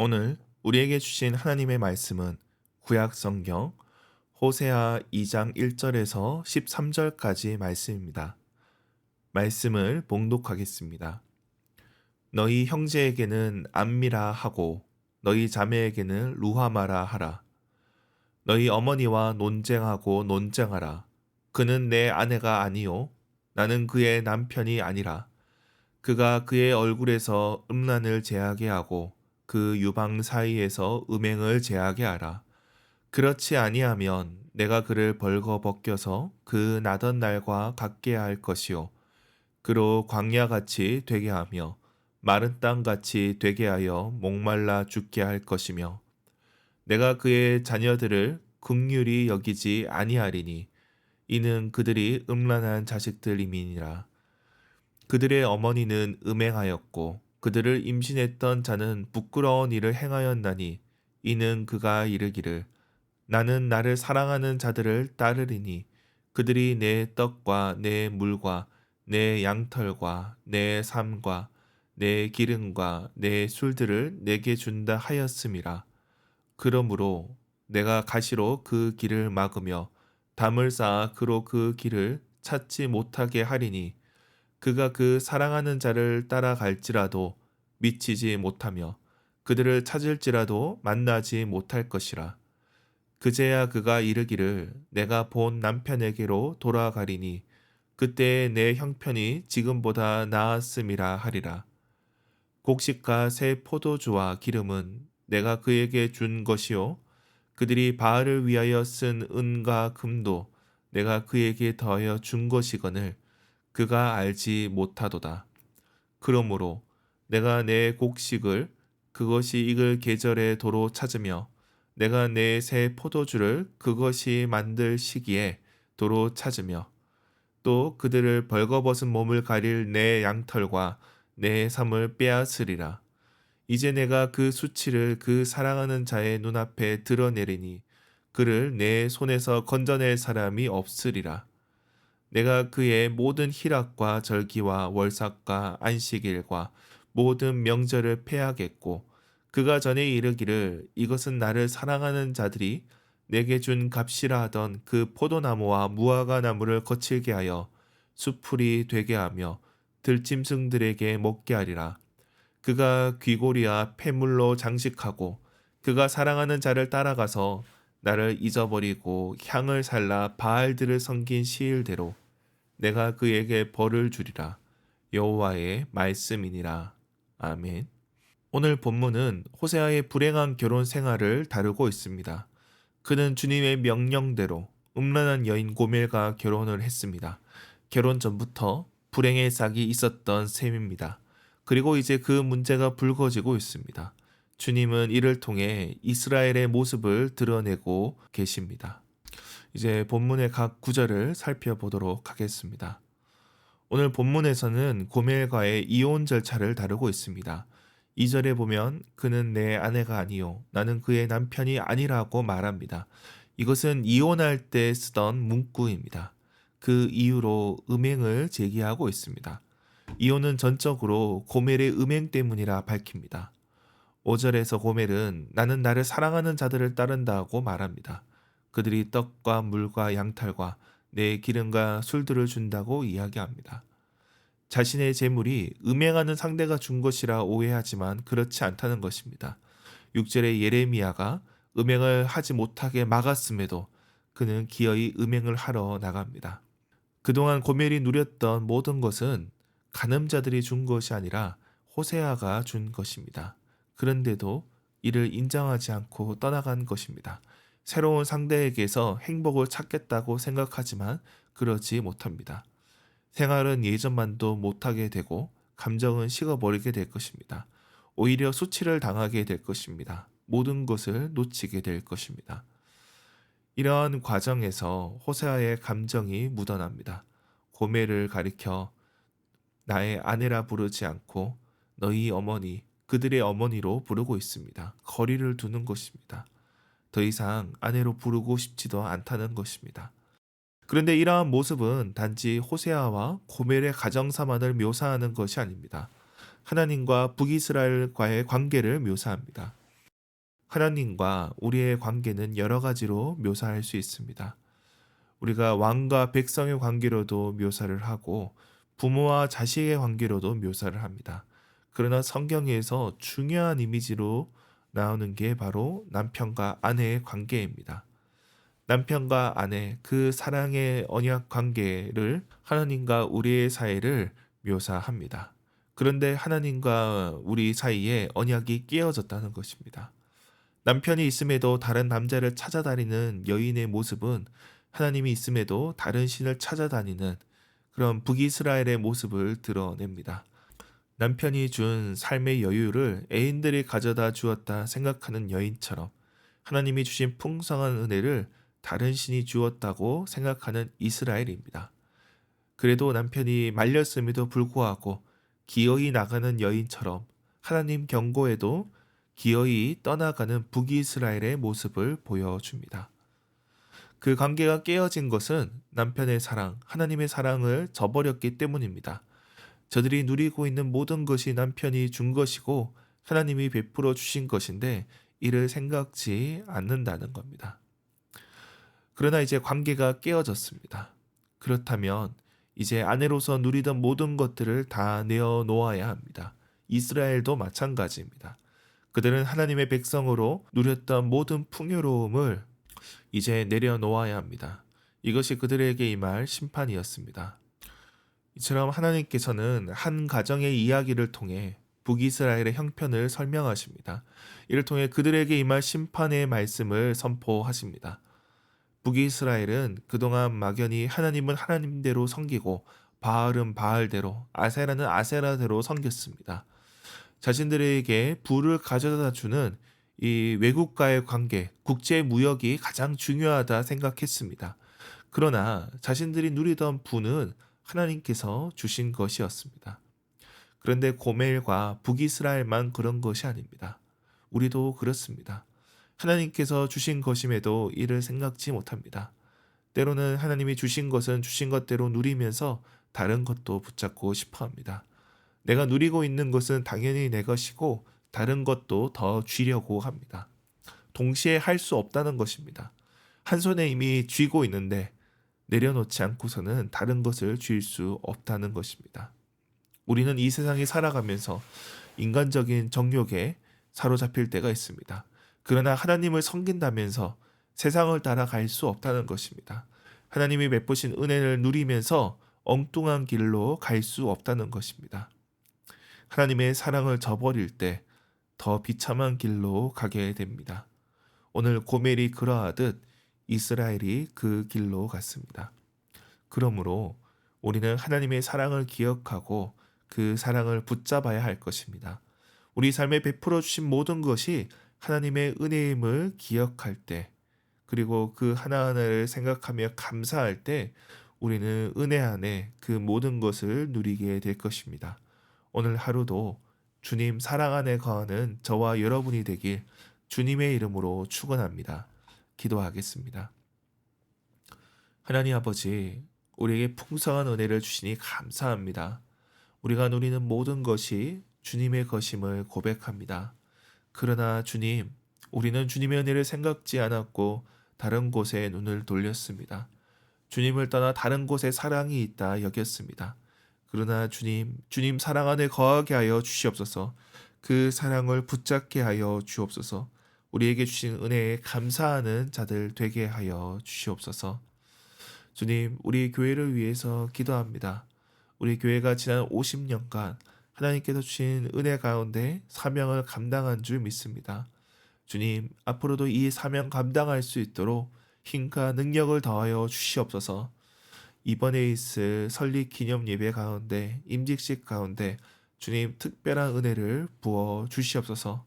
오늘 우리에게 주신 하나님의 말씀은 구약 성경 호세아 2장 1절에서 13절까지 말씀입니다. 말씀을 봉독하겠습니다. 너희 형제에게는 암미라 하고 너희 자매에게는 루하마라 하라. 너희 어머니와 논쟁하고 논쟁하라. 그는 내 아내가 아니요 나는 그의 남편이 아니라. 그가 그의 얼굴에서 음란을 제하게 하고 그 유방 사이에서 음행을 제하게 하라. 그렇지 아니하면 내가 그를 벌거 벗겨서 그 나던 날과 같게 할 것이요 그로 광야같이 되게 하며 마른 땅같이 되게 하여 목말라 죽게 할 것이며 내가 그의 자녀들을 긍휼히 여기지 아니하리니 이는 그들이 음란한 자식들임이니라. 그들의 어머니는 음행하였고 그들을 임신했던 자는 부끄러운 일을 행하였나니 이는 그가 이르기를 나는 나를 사랑하는 자들을 따르리니 그들이 내 떡과 내 물과 내 양털과 내 삶과 내 기름과 내 술들을 내게 준다 하였음이라. 그러므로 내가 가시로 그 길을 막으며 담을 쌓아 그로 그 길을 찾지 못하게 하리니 그가 그 사랑하는 자를 따라갈지라도 미치지 못하며 그들을 찾을지라도 만나지 못할 것이라. 그제야 그가 이르기를 내가 본 남편에게로 돌아가리니 그때의 내 형편이 지금보다 나았음이라 하리라. 곡식과 새 포도주와 기름은 내가 그에게 준 것이요 그들이 바알을 위하여 쓴 은과 금도 내가 그에게 더하여 준 것이거늘 그가 알지 못하도다. 그러므로 내가 내 곡식을 그것이 익을 계절에 도로 찾으며 내가 내 새 포도주를 그것이 만들 시기에 도로 찾으며 또 그들을 벌거벗은 몸을 가릴 내 양털과 내 삶을 빼앗으리라. 이제 내가 그 수치를 그 사랑하는 자의 눈앞에 드러내리니 그를 내 손에서 건져낼 사람이 없으리라. 내가 그의 모든 희락과 절기와 월삭과 안식일과 모든 명절을 폐하겠고 그가 전에 이르기를 이것은 나를 사랑하는 자들이 내게 준 값이라 하던 그 포도나무와 무화과 나무를 거칠게 하여 수풀이 되게 하며 들짐승들에게 먹게 하리라. 그가 귀고리와 폐물로 장식하고 그가 사랑하는 자를 따라가서 나를 잊어버리고 향을 살라 바알들을 섬긴 시일대로 내가 그에게 벌을 주리라. 여호와의 말씀이니라. 아멘. 오늘 본문은 호세아의 불행한 결혼 생활을 다루고 있습니다. 그는 주님의 명령대로 음란한 여인 고멜과 결혼을 했습니다. 결혼 전부터 불행의 싹이 있었던 셈입니다. 그리고 이제 그 문제가 불거지고 있습니다. 주님은 이를 통해 이스라엘의 모습을 드러내고 계십니다. 이제 본문의 각 구절을 살펴보도록 하겠습니다. 오늘 본문에서는 고멜과의 이혼 절차를 다루고 있습니다. 2절에 보면 그는 내 아내가 아니요 나는 그의 남편이 아니라고 말합니다. 이것은 이혼할 때 쓰던 문구입니다. 그 이유로 음행을 제기하고 있습니다. 이혼은 전적으로 고멜의 음행 때문이라 밝힙니다. 5절에서 고멜은 나는 나를 사랑하는 자들을 따른다고 말합니다. 그들이 떡과 물과 양털과 내 기름과 술들을 준다고 이야기합니다. 자신의 재물이 음행하는 상대가 준 것이라 오해하지만 그렇지 않다는 것입니다. 6절의 예레미야가 음행을 하지 못하게 막았음에도 그는 기어이 음행을 하러 나갑니다. 그동안 고멜이 누렸던 모든 것은 간음자들이 준 것이 아니라 호세아가 준 것입니다. 그런데도 이를 인정하지 않고 떠나간 것입니다. 새로운 상대에게서 행복을 찾겠다고 생각하지만 그러지 못합니다. 생활은 예전만도 못하게 되고 감정은 식어버리게 될 것입니다. 오히려 수치를 당하게 될 것입니다. 모든 것을 놓치게 될 것입니다. 이러한 과정에서 호세아의 감정이 묻어납니다. 고멜을 가리켜 나의 아내라 부르지 않고 너희 어머니, 그들의 어머니로 부르고 있습니다. 거리를 두는 것입니다. 더 이상 아내로 부르고 싶지도 않다는 것입니다. 그런데 이러한 모습은 단지 호세아와 고멜의 가정사만을 묘사하는 것이 아닙니다. 하나님과 북이스라엘과의 관계를 묘사합니다. 하나님과 우리의 관계는 여러 가지로 묘사할 수 있습니다. 우리가 왕과 백성의 관계로도 묘사를 하고 부모와 자식의 관계로도 묘사를 합니다. 그러나 성경에서 중요한 이미지로 나오는 게 바로 남편과 아내의 관계입니다. 남편과 아내, 그 사랑의 언약 관계를 하나님과 우리의 사이를 묘사합니다. 그런데 하나님과 우리 사이에 언약이 깨어졌다는 것입니다. 남편이 있음에도 다른 남자를 찾아다니는 여인의 모습은 하나님이 있음에도 다른 신을 찾아다니는 그런 북이스라엘의 모습을 드러냅니다. 남편이 준 삶의 여유를 애인들이 가져다 주었다 생각하는 여인처럼 하나님이 주신 풍성한 은혜를 다른 신이 주었다고 생각하는 이스라엘입니다. 그래도 남편이 말렸음에도 불구하고 기어이 나가는 여인처럼 하나님 경고에도 기어이 떠나가는 북이스라엘의 모습을 보여줍니다. 그 관계가 깨어진 것은 남편의 사랑, 하나님의 사랑을 저버렸기 때문입니다. 저들이 누리고 있는 모든 것이 남편이 준 것이고 하나님이 베풀어 주신 것인데 이를 생각지 않는다는 겁니다. 그러나 이제 관계가 깨어졌습니다. 그렇다면 이제 아내로서 누리던 모든 것들을 다 내어놓아야 합니다. 이스라엘도 마찬가지입니다. 그들은 하나님의 백성으로 누렸던 모든 풍요로움을 이제 내려놓아야 합니다. 이것이 그들에게 임할 심판이었습니다. 이처럼 하나님께서는 한 가정의 이야기를 통해 북이스라엘의 형편을 설명하십니다. 이를 통해 그들에게 임할 심판의 말씀을 선포하십니다. 북이스라엘은 그동안 막연히 하나님은 하나님대로 섬기고 바알은 바알대로 아세라는 아세라대로 섬겼습니다. 자신들에게 부를 가져다 주는 이 외국과의 관계, 국제 무역이 가장 중요하다 생각했습니다. 그러나 자신들이 누리던 부는 하나님께서 주신 것이었습니다. 그런데 고멜과 북이스라엘만 그런 것이 아닙니다. 우리도 그렇습니다. 하나님께서 주신 것임에도 이를 생각지 못합니다. 때로는 하나님이 주신 것은 주신 것대로 누리면서 다른 것도 붙잡고 싶어 합니다. 내가 누리고 있는 것은 당연히 내 것이고 다른 것도 더 쥐려고 합니다. 동시에 할 수 없다는 것입니다. 한 손에 이미 쥐고 있는데 내려놓지 않고서는 다른 것을 쥘 수 없다는 것입니다. 우리는 이 세상에 살아가면서 인간적인 정욕에 사로잡힐 때가 있습니다. 그러나 하나님을 섬긴다면서 세상을 따라갈 수 없다는 것입니다. 하나님이 베푸신 은혜를 누리면서 엉뚱한 길로 갈 수 없다는 것입니다. 하나님의 사랑을 저버릴 때 더 비참한 길로 가게 됩니다. 오늘 고멜이 그러하듯 이스라엘이 그 길로 갔습니다. 그러므로 우리는 하나님의 사랑을 기억하고 그 사랑을 붙잡아야 할 것입니다. 우리 삶에 베풀어 주신 모든 것이 하나님의 은혜임을 기억할 때, 그리고 그 하나하나를 생각하며 감사할 때 우리는 은혜 안에 그 모든 것을 누리게 될 것입니다. 오늘 하루도 주님 사랑 안에 거하는 저와 여러분이 되길 주님의 이름으로 축원합니다. 기도하겠습니다. 하나님 아버지, 우리에게 풍성한 은혜를 주시니 감사합니다. 우리가 누리는 모든 것이 주님의 것임을 고백합니다. 그러나 주님, 우리는 주님의 은혜를 생각지 않았고 다른 곳에 눈을 돌렸습니다. 주님을 떠나 다른 곳에 사랑이 있다 여겼습니다. 그러나 주님 사랑 안에 거하게 하여 주시옵소서. 그 사랑을 붙잡게 하여 주옵소서. 우리에게 주신 은혜에 감사하는 자들 되게 하여 주시옵소서. 주님, 우리 교회를 위해서 기도합니다. 우리 교회가 지난 50년간 하나님께서 주신 은혜 가운데 사명을 감당한 줄 믿습니다. 주님, 앞으로도 이 사명 감당할 수 있도록 힘과 능력을 더하여 주시옵소서. 이번에 있을 설립 기념 예배 가운데, 임직식 가운데 주님 특별한 은혜를 부어 주시옵소서.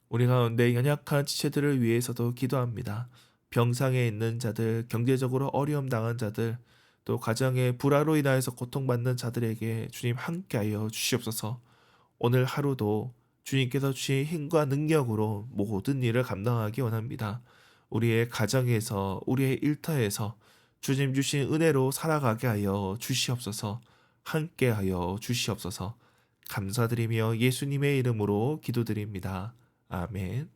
우리 가운데 연약한 지체들을 위해서도 기도합니다. 병상에 있는 자들, 경제적으로 어려움 당한 자들, 또 가정의 불화로 인하여서 고통받는 자들에게 주님 함께하여 주시옵소서. 오늘 하루도 주님께서 주신 힘과 능력으로 모든 일을 감당하기 원합니다. 우리의 가정에서, 우리의 일터에서 주님 주신 은혜로 살아가게 하여 주시옵소서. 함께하여 주시옵소서. 감사드리며 예수님의 이름으로 기도드립니다. 아멘.